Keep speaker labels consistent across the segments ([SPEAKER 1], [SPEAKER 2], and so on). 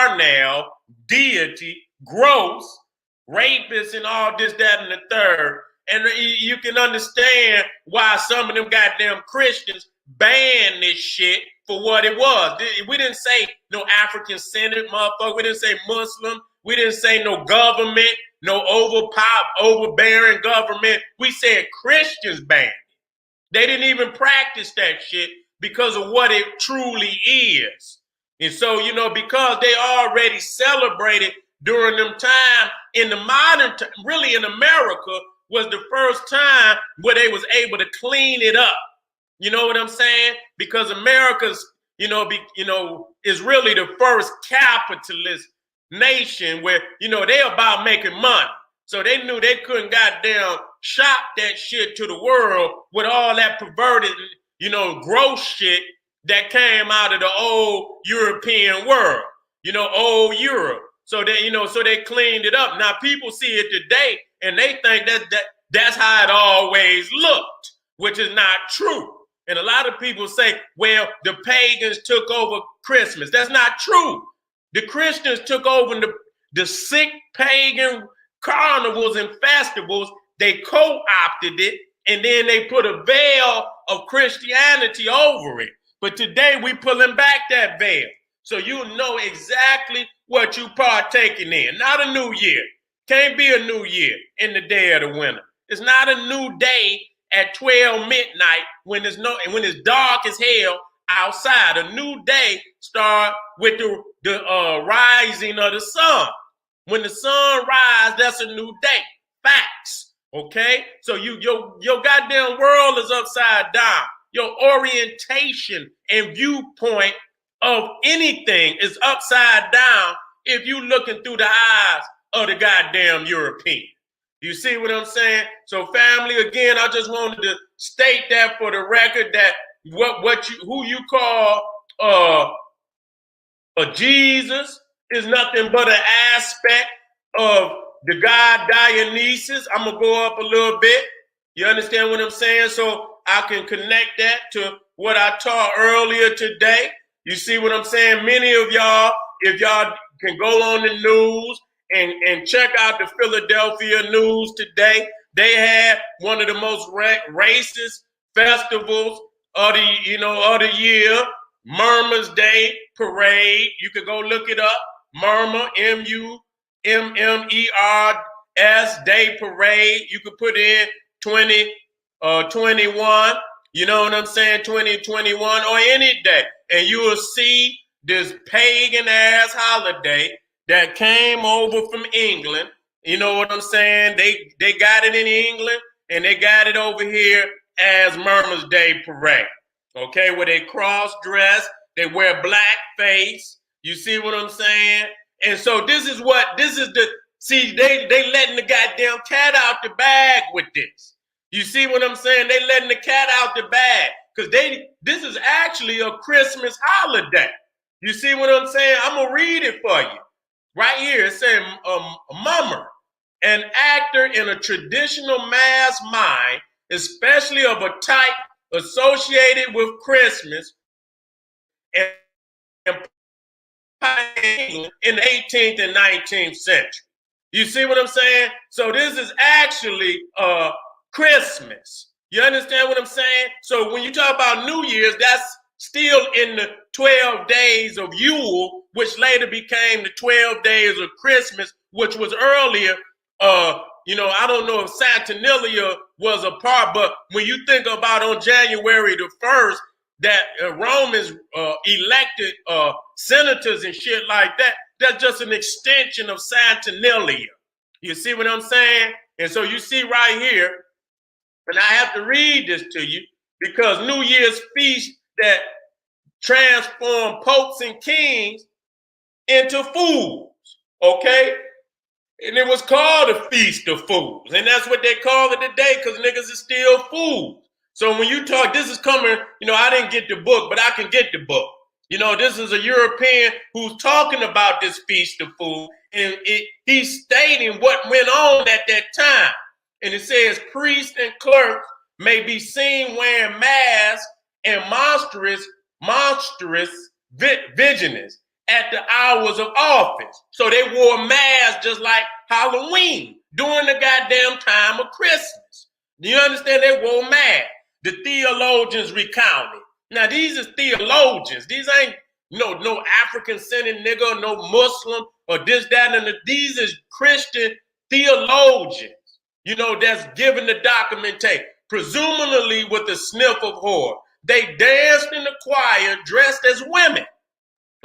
[SPEAKER 1] carnal, deity, gross, rapists, and all this, that, and the third. And you can understand why some of them goddamn Christians banned this shit for what it was. We didn't say no African-centered motherfucker. We didn't say Muslim. We didn't say no government, no overbearing government. We said Christians banned it. They didn't even practice that shit because of what it truly is. And so, you know, because they already celebrated during them time in the modern time, really in America, was the first time where they was able to clean it up. You know what I'm saying? Because America's, is really the first capitalist nation where, they about making money. So they knew they couldn't goddamn shop that shit to the world with all that perverted, gross shit that came out of the old European world, old Europe. So they cleaned it up. Now people see it today and they think that's how it always looked, which is not true. And a lot of people say, well, the pagans took over Christmas. That's not true. The Christians took over the sick pagan carnivals and festivals. They co-opted it, and then they put a veil of Christianity over it. But today we pulling back that veil. So you know exactly what you partaking in. Not a new year. Can't be a new year in the dead of winter. It's not a new day at 12 midnight when it's dark as hell outside. A new day start with the rising of the sun. When the sun rises, that's a new day. Facts. Okay? So your goddamn world is upside down. Your orientation and viewpoint of anything is upside down if you looking through the eyes of the goddamn European. You see what I'm saying? So family, again, I just wanted to state that for the record that who you call a Jesus is nothing but an aspect of the god Dionysus. I'm going to go up a little bit. You understand what I'm saying? So I can connect that to what I taught earlier today. You see what I'm saying? Many of y'all, if y'all can go on the news and check out the Philadelphia news today, they had one of the most racist festivals of the year, Murmur's Day Parade. You could go look it up. Murmur, M-U-M-M-E-R-S Day Parade. You could put in 2021, you know what I'm saying, 2021 or any day. And you will see this pagan ass holiday that came over from England. You know what I'm saying? They got it in England and they got it over here as Murmur's Day Parade. Okay, where they cross-dress, they wear blackface. You see what I'm saying? And so they letting the goddamn cat out the bag with this. You see what I'm saying? They letting the cat out the bag because this is actually a Christmas holiday. You see what I'm saying? I'm going to read it for you. Right here, it says, mummer, an actor in a traditional mass mind, especially of a type associated with Christmas and in the 18th and 19th century. You see what I'm saying? So this is actually Christmas. You understand what I'm saying? So when you talk about New Year's, that's still in the 12 days of Yule, which later became the 12 days of Christmas, which was earlier. I don't know if Saturnalia was a part, but when you think about on January the 1st, that Romans elected senators and shit like that, that's just an extension of Saturnalia. You see what I'm saying? And so you see right here, and I have to read this to you because New Year's feast that transform popes and kings into fools, okay? And it was called a feast of fools. And that's what they call it today because niggas is still fools. So when you talk, this is coming, I didn't get the book, but I can get the book. This is a European who's talking about this feast of fools. And he's stating what went on at that time. And it says priests and clerks may be seen wearing masks and monstrous vigilance at the hours of office. So they wore masks just like Halloween during the goddamn time of Christmas. Do you understand? They wore masks. The theologians recounted. Now, these are theologians. These ain't no African scented nigga, no Muslim or this, that, and these is Christian theologians, that's given the documentation, presumably with a sniff of horror. They danced in the choir dressed as women.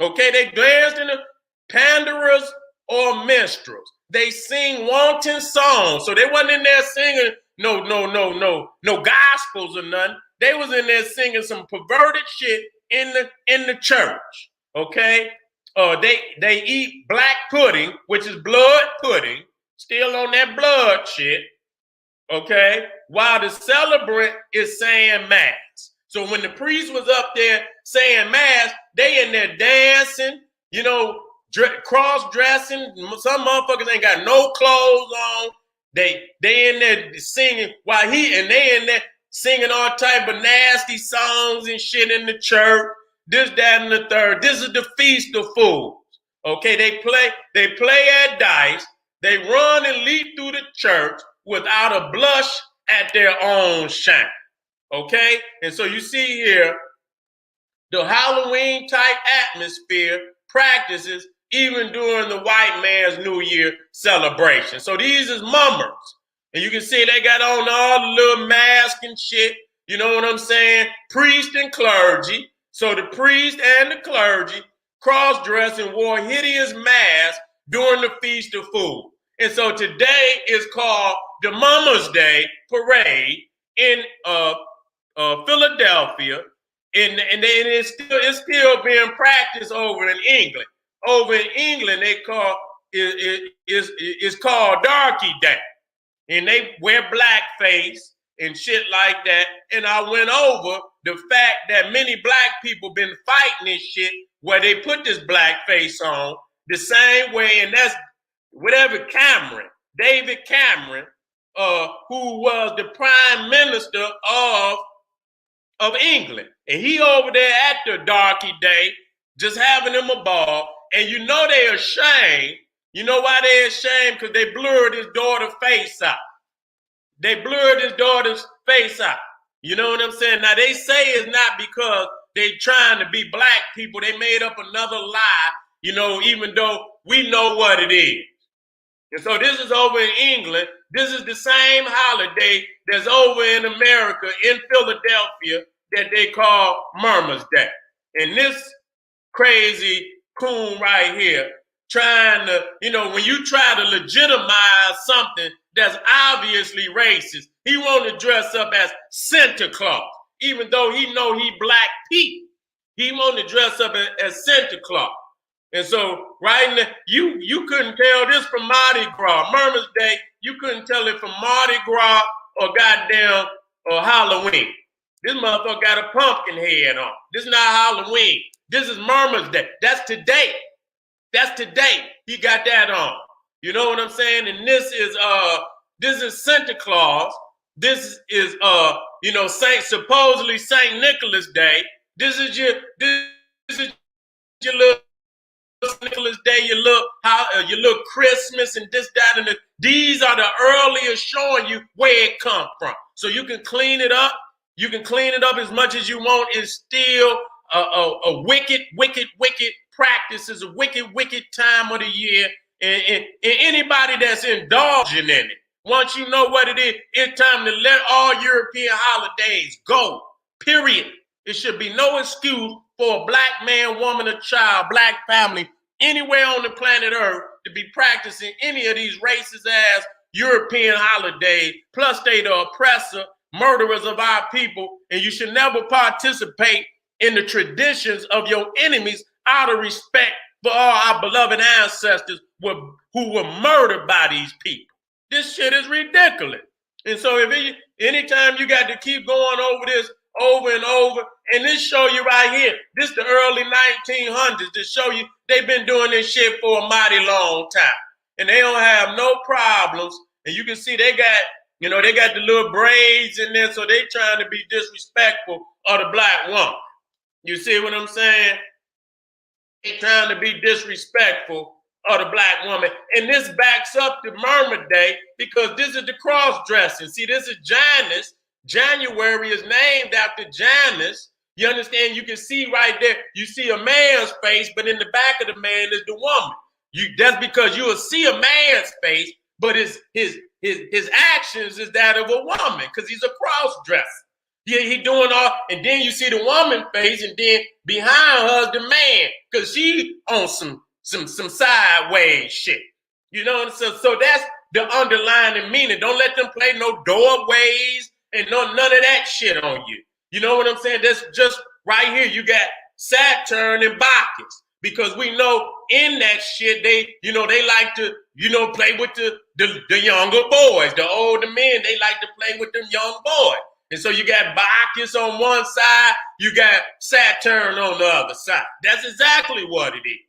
[SPEAKER 1] Okay, they danced in the panderers or minstrels. They sing wanton songs. So they wasn't in there singing no gospels or nothing. They was in there singing some perverted shit in the church. Okay? They eat black pudding, which is blood pudding, still on that blood shit. Okay? While the celebrant is saying mass. So when the priest was up there saying mass, they in there dancing, cross-dressing. Some motherfuckers ain't got no clothes on. They in there singing while they in there singing all type of nasty songs and shit in the church. This, that, and the third. This is the Feast of Fools. Okay, they play at dice. They run and leap through the church without a blush at their own shame. Okay, and so you see here the Halloween type atmosphere practices even during the white man's New Year celebration. So these is mummers. And you can see they got on all the little masks and shit. You know what I'm saying? Priest and clergy. So the priest and the clergy cross-dressed and wore hideous masks during the Feast of Fools. And so today is called the Mama's Day Parade in Philadelphia. And it's still being practiced over in England. Over in England, they call it's called Darky Day, and they wear blackface and shit like that. And I went over the fact that many black people been fighting this shit where they put this blackface on the same way, and that's David Cameron, who was the prime minister of England. And he over there at the Darky Day, just having them a ball. And they ashamed. You know why they ashamed? Because they blurred his daughter's face out. They blurred his daughter's face out. You know what I'm saying? Now, they say it's not because they trying to be black people. They made up another lie, even though we know what it is. And so this is over in England. This is the same holiday that's over in America, in Philadelphia, that they call Mama's Day. And this crazy coon right here trying to, when you try to legitimize something that's obviously racist, he want to dress up as Santa Claus, even though he know he Black Pete. He want to dress up as Santa Claus. And so right now, you couldn't tell this from Mardi Gras. Mama's Day, you couldn't tell it from Mardi Gras or goddamn or Halloween. This motherfucker got a pumpkin head on. This is not Halloween. This is Mama's Day. That's today. He got that on. You know what I'm saying? And this is Santa Claus. This is supposedly Saint Nicholas Day. This is your little Nicholas Day, your little Christmas and this, that, and these are the earliest showing you where it come from. So you can clean it up. You can clean it up as much as you want. It's still a wicked practice. Is a wicked time of the year. And anybody that's indulging in it, once you know what it is, it's time to let all European holidays go, period. There should be no excuse for a black man, woman, or child, black family, anywhere on the planet Earth to be practicing any of these racist ass European holidays. Plus, they the oppressor, murderers of our people, and you should never participate in the traditions of your enemies out of respect for all our beloved ancestors who were murdered by these people. This shit is ridiculous. And so anytime you got to keep going over this over and over, and this show you right here, this the early 1900s to show you they've been doing this shit for a mighty long time. And they don't have no problems. And you can see they got the little braids in there, so they trying to be disrespectful of the black woman. You see what I'm saying? trying to be disrespectful of the black woman. And this backs up the Murmur Day because this is the cross-dressing. See, this is Janus. January is named after Janus. You understand? You can see right there, you see a man's face, but in the back of the man is the woman. That's because you will see a man's face, but his actions is that of a woman because he's a cross-dresser. Yeah, he doing all, and then you see the woman face, and then behind her is the man, because she on some sideways shit. You know, so that's the underlying meaning. Don't let them play no doorways and none of that shit on you. You know what I'm saying? That's just right here. You got Saturn and Bacchus, because we know in that shit they like to play with the younger boys, the older men. They like to play with them young boys. And so you got Bacchus on one side, you got Saturn on the other side. That's exactly what it is.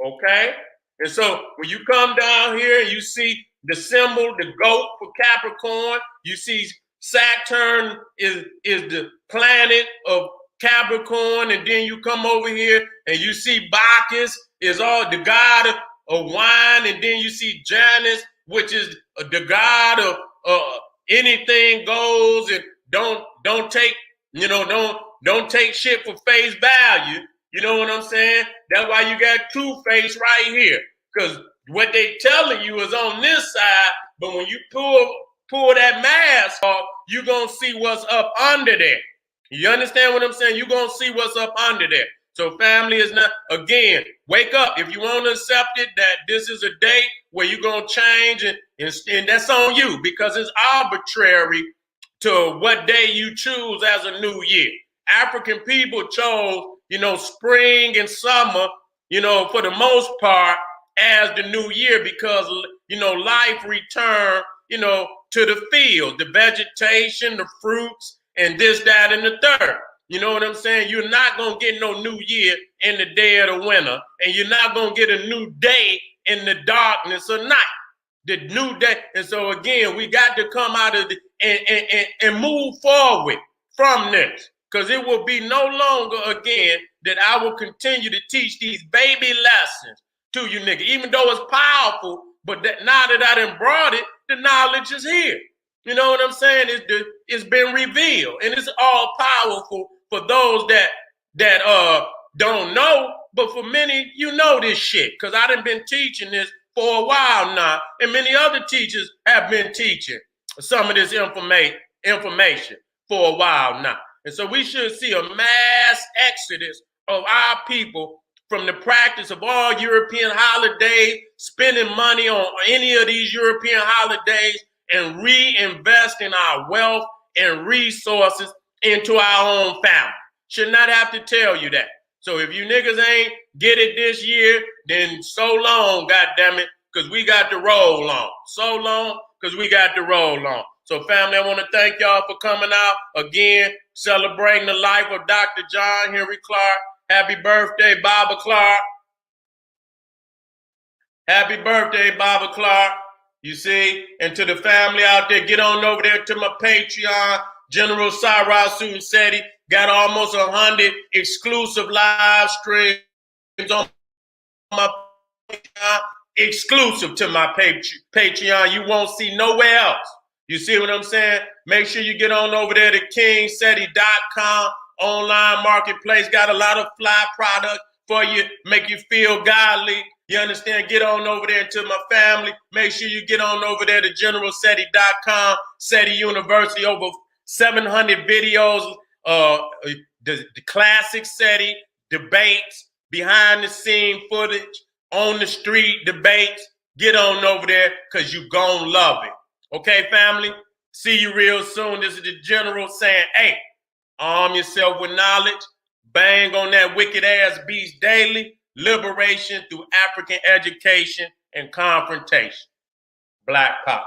[SPEAKER 1] Okay? And so when you come down here and you see the symbol, the goat for Capricorn, you see Saturn is the planet of Capricorn, and then you come over here and you see Bacchus is all the god of wine, and then you see Janus, which is the god of anything goes, and don't take shit for face value. You know what I'm saying? That's why you got Two-Face right here, because what they telling you is on this side, but when you pull that mask off, you're gonna see what's up under there. You understand what I'm saying? You're gonna see what's up under there. So family is not, again, wake up. If you want to accept it, that this is a day where you're gonna change, and that's on you, because it's arbitrary to what day you choose as a new year. African people chose, spring and summer, for the most part as the new year, because, life returned, to the field, the vegetation, the fruits, and this, that, and the third. You know what I'm saying? You're not going to get no new year in the dead of winter, and you're not going to get a new day in the darkness of night. The new day. And so again, we got to come out of and move forward from this, because it will be no longer again that I will continue to teach these baby lessons to you niggas, even though it's powerful. But now that I done brought it, the knowledge is here. You know what I'm saying? It's been revealed, and it's all powerful for those that don't know. But for many, this shit, because I done been teaching this for a while now, and many other teachers have been teaching some of this information for a while now. And so we should see a mass exodus of our people from the practice of all European holidays, spending money on any of these European holidays, and reinvest in our wealth and resources into our own family. Should not have to tell you that. So if you niggas ain't get it this year, then so long, goddammit, because we got to roll on. So long, because we got to roll on. So family, I want to thank y'all for coming out. Again, celebrating the life of Dr. John Henry Clarke. Happy birthday, Baba Clarke. Happy birthday, Baba Clarke. You see, and to the family out there, get on over there to my Patreon. General Sara Suten Seti got almost 100 exclusive live streams on my Patreon, exclusive to my Patreon. You won't see nowhere else. You see what I'm saying? Make sure you get on over there to kingseti.com. Online marketplace, got a lot of fly product for you, make you feel godly. You understand? Get on over there to my family. Make sure you get on over there to generalseti.com, Seti University, over 700 videos, the classic Seti, debates, behind the scene footage, on the street debates. Get on over there, because you gon' love it. Okay, family? See you real soon. This is the General saying, hey, arm yourself with knowledge. Bang on that wicked ass beast daily. Liberation through African education and confrontation. Black Power.